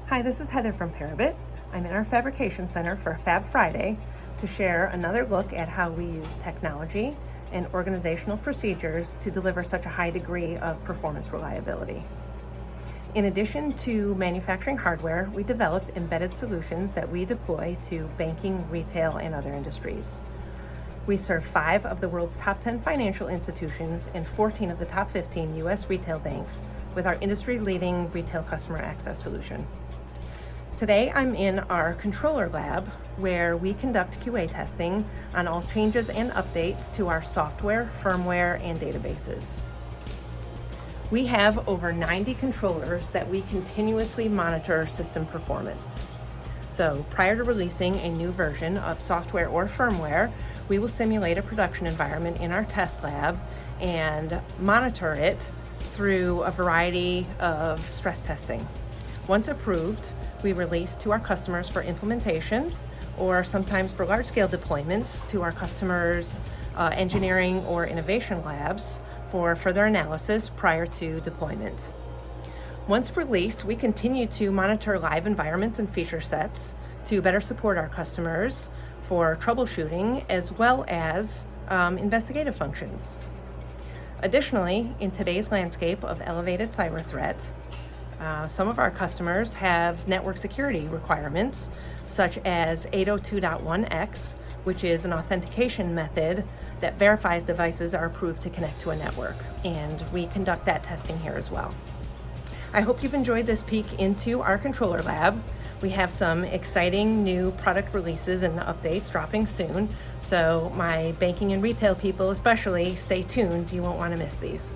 Hi, this is Heather from Parabit. I'm in our Fabrication Center for Fab Friday to share another look at how we use technology and organizational procedures to deliver such a high degree of performance reliability. In addition to manufacturing hardware, we develop embedded solutions that we deploy to banking, retail, and other industries. We serve 5 of the world's top 10 financial institutions and 14 of the top 15 U.S. retail banks with our industry-leading retail customer access solution. Today I'm in our controller lab where we conduct QA testing on all changes and updates to our software, firmware, and databases. We have over 90 controllers that we continuously monitor system performance. So prior to releasing a new version of software or firmware, we will simulate a production environment in our test lab and monitor it through a variety of stress testing. Once approved, we release to our customers for implementation, or sometimes for large-scale deployments to our customers' engineering or innovation labs for further analysis prior to deployment. Once released, we continue to monitor live environments and feature sets to better support our customers for troubleshooting as well as investigative functions. Additionally, in today's landscape of elevated cyber threat, some of our customers have network security requirements, such as 802.1x, which is an authentication method that verifies devices are approved to connect to a network, and we conduct that testing here as well. I hope you've enjoyed this peek into our controller lab. We have some exciting new product releases and updates dropping soon, so my banking and retail people especially, stay tuned. You won't want to miss these.